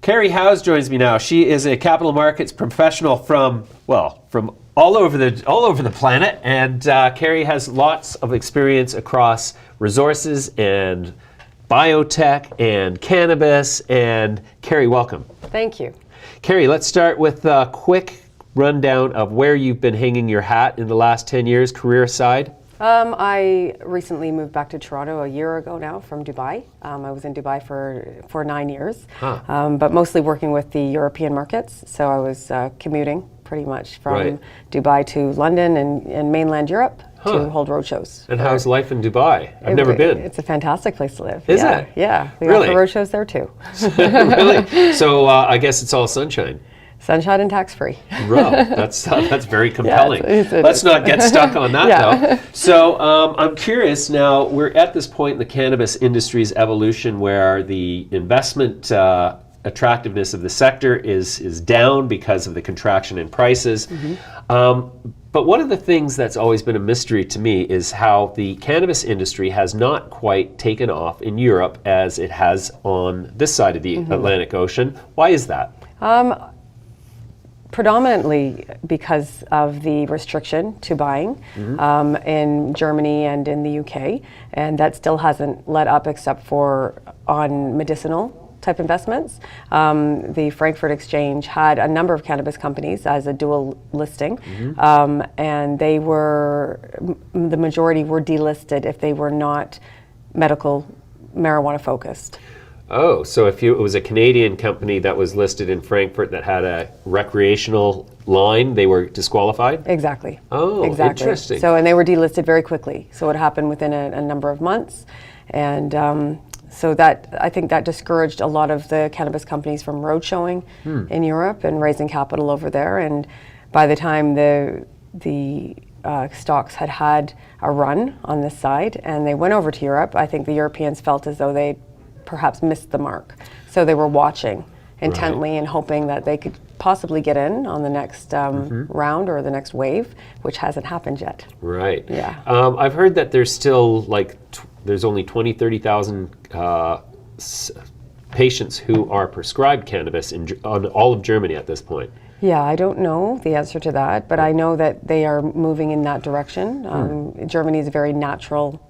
Carrie Howes joins me now. She is a capital markets professional from all over the planet, and Carrie has lots of experience across resources and biotech and cannabis. And Carrie, welcome. Thank you. Carrie, let's start with a quick rundown of where you've been hanging your hat in the last 10 years, career side. I recently moved back to Toronto a year ago now from Dubai. I was in Dubai for 9 years, but mostly working with the European markets. So I was commuting pretty much from Dubai to London and mainland Europe to hold roadshows. And how's life in Dubai? I've never been. It's a fantastic place to live. Is it? Yeah, we Really? offer roadshows there too. Really? So I guess it's all sunshine. Sunshine and tax-free. Wow, that's very compelling. Yeah, Let's not get stuck on that though. So I'm curious now, we're at this point in the cannabis industry's evolution where the investment attractiveness of the sector is down because of the contraction in prices. But one of the things that's always been a mystery to me is how the cannabis industry has not quite taken off in Europe as it has on this side of the Atlantic Ocean. Why is that? Predominantly because of the restriction to buying in Germany and in the UK, and that still hasn't let up except for on medicinal type investments. The Frankfurt Exchange had a number of cannabis companies as a dual listing, and they were, the majority were delisted if they were not medical marijuana focused. Oh, so if it was a Canadian company that was listed in Frankfurt that had a recreational line, they were disqualified? Exactly. Oh, exactly. Interesting. So, and they were delisted very quickly. So it happened within a number of months. And so that, I think that discouraged a lot of the cannabis companies from road showing in Europe and raising capital over there. And by the time the stocks had a run on this side and they went over to Europe, I think the Europeans felt as though they perhaps missed the mark. So they were watching intently and hoping that they could possibly get in on the next round or the next wave, which hasn't happened yet. Right. Yeah. I've heard that there's still there's only 30,000 patients who are prescribed cannabis on all of Germany at this point. Yeah, I don't know the answer to that, but I know that they are moving in that direction. Germany is a very natural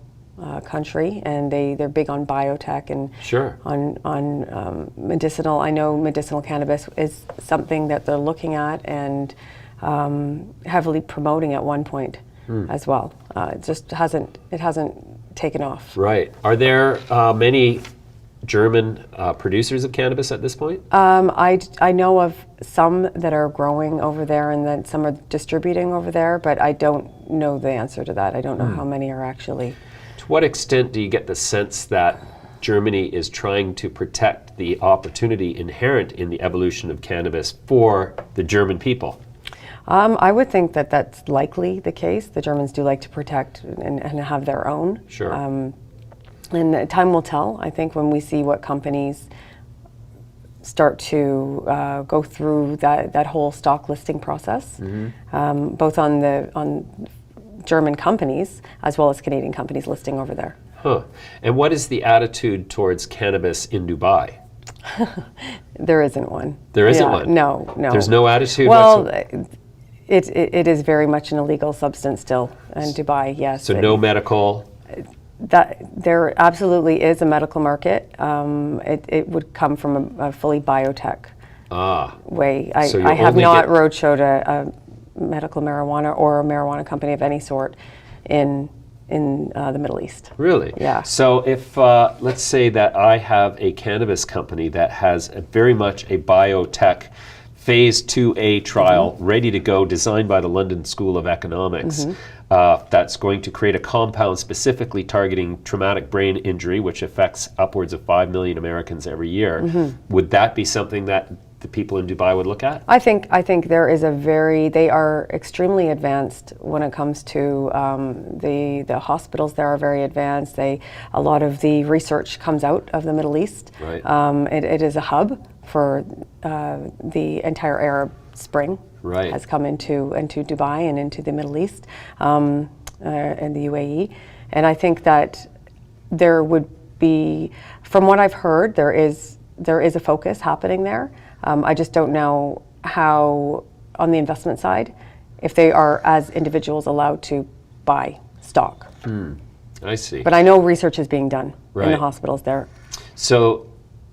country, and they're big on biotech and on medicinal. I know medicinal cannabis is something that they're looking at and heavily promoting at one point as well. It just hasn't taken off. Right. Are there many German producers of cannabis at this point? I know of some that are growing over there and then some are distributing over there, but I don't know the answer to that. I don't know how many are actually. To what extent do you get the sense that Germany is trying to protect the opportunity inherent in the evolution of cannabis for the German people? I would think that that's likely the case. The Germans do like to protect and have their own. Sure. And time will tell, I think, when we see what companies start to go through that whole stock listing process, both on German companies as well as Canadian companies listing over there. Huh. And what is the attitude towards cannabis in Dubai? There isn't one. There isn't one? No. There's no attitude? Well, it is very much an illegal substance still in Dubai, yes. So no medical? That there absolutely is a medical market. It would come from a fully biotech way. I have not roadshowed a medical marijuana or a marijuana company of any sort in the Middle East. Really? Yeah. So if, let's say that I have a cannabis company that has very much a biotech phase 2A trial ready to go, designed by the London School of Economics, that's going to create a compound specifically targeting traumatic brain injury, which affects upwards of 5 million Americans every year. Would that be something that the people in Dubai would look at? I think there is they are extremely advanced when it comes to the hospitals there are very advanced. A lot of the research comes out of the Middle East. Right. It is a hub for the entire Arab Spring. Right. Has come into Dubai and into the Middle East and the UAE. And I think that there would be, from what I've heard, there is there is a focus happening there. I just don't know how, on the investment side, if they are, as individuals, allowed to buy stock. I see. But I know research is being done in Right. the hospitals there. So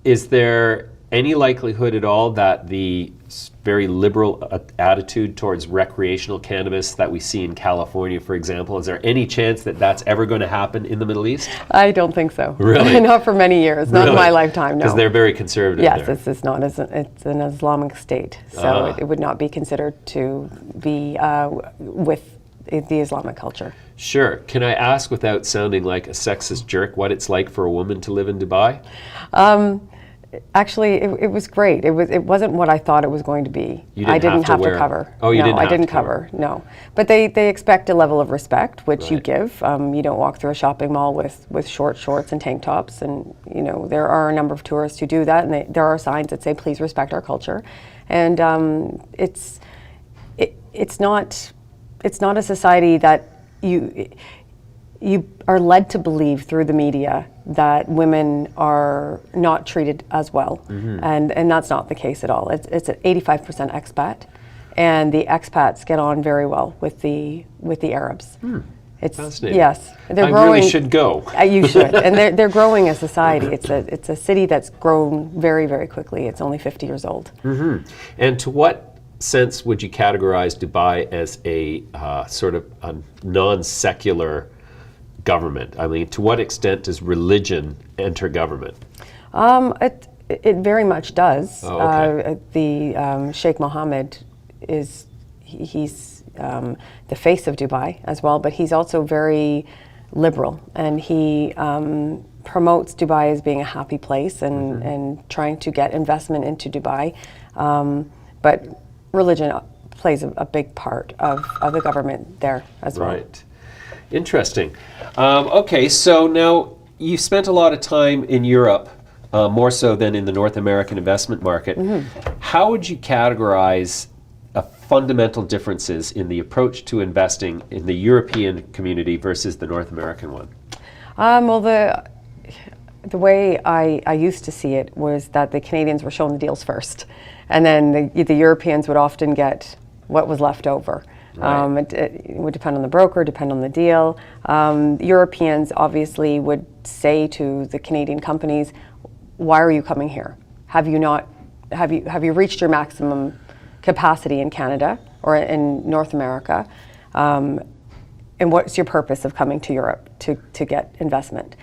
is there any likelihood at all that the very liberal attitude towards recreational cannabis that we see in California, for example, is there any chance that that's ever going to happen in the Middle East? I don't think so. Really? Not for many years. Not in Really? my lifetime, no. Because they're very conservative Yes, there. it's not. It's an Islamic state, so it would not be considered to be with the Islamic culture. Sure. Can I ask, without sounding like a sexist jerk, what it's like for a woman to live in Dubai? Actually, it was great. It wasn't what I thought it was going to be. You didn't I didn't have to have to wear- cover. Oh, you no, didn't I have didn't to cover. cover. No, but they expect a level of respect, which you Right. give. You don't walk through a shopping mall with short shorts and tank tops, and there are a number of tourists who do that, and there are signs that say, "Please respect our culture," and it's not a society that you are led to believe through the media that women are not treated as well, and that's not the case at all. It's an 85% expat, and the expats get on very well with the Arabs. It's Fascinating. yes, they're I growing. really should go. You should, and they're growing as a society. It's a city that's grown very, very quickly. It's only 50 years old. And to what sense would you categorize Dubai as a sort of a non-secular government? I mean, to what extent does religion enter government? It very much does. Oh, okay. The Sheikh Mohammed he's the face of Dubai as well, but he's also very liberal, and he promotes Dubai as being a happy place and trying to get investment into Dubai. But religion plays a big part of the government there as well. Right. Interesting. Okay, so now you spent a lot of time in Europe, more so than in the North American investment market. How would you categorize fundamental differences in the approach to investing in the European community versus the North American one? Well, the way I used to see it was that the Canadians were shown the deals first, and then the Europeans would often get what was left over. Right. It would depend on the broker, depend on the deal. Europeans obviously would say to the Canadian companies, "Why are you coming here? Have you reached your maximum capacity in Canada or in North America? And what's your purpose of coming to Europe to get investment?"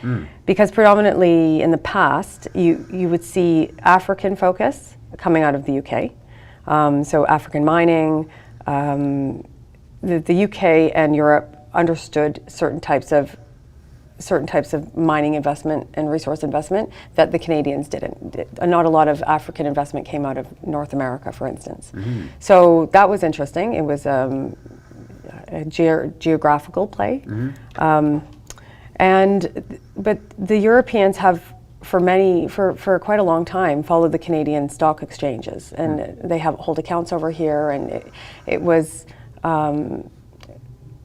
Because predominantly in the past, you would see African focus coming out of the UK. So African mining, the UK and Europe understood certain types of mining investment and resource investment that the Canadians didn't. Not a lot of African investment came out of North America, for instance. So that was interesting. It was a geographical play. But the Europeans have for quite a long time followed the Canadian stock exchanges, and they hold accounts over here, and it was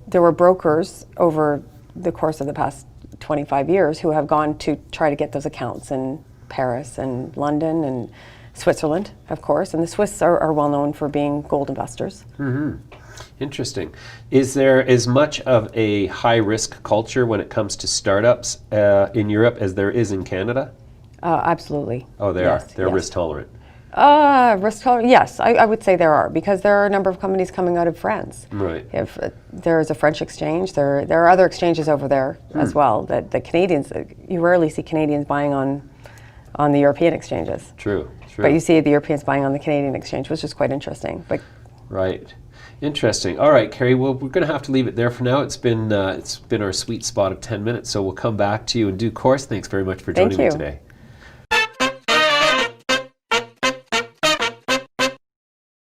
there were brokers over the course of the past 25 years who have gone to try to get those accounts in Paris and London and Switzerland, of course, and the Swiss are well known for being gold investors. Interesting. Is there as much of a high-risk culture when it comes to startups in Europe as there is in Canada? Absolutely. Oh, they Yes, are. They're yes. risk tolerant. Risk tolerant? Yes, I would say there are, because there are a number of companies coming out of France. Right. If there is a French exchange, there are other exchanges over there as well. That the Canadians, you rarely see Canadians buying on the European exchanges. True. But you see the Europeans buying on the Canadian exchange, which is quite interesting. But Right. Interesting. All right, Carrie. Well, we're going to have to leave it there for now. It's been our sweet spot of 10 minutes, so we'll come back to you in due course. Thanks very much for joining me you. today.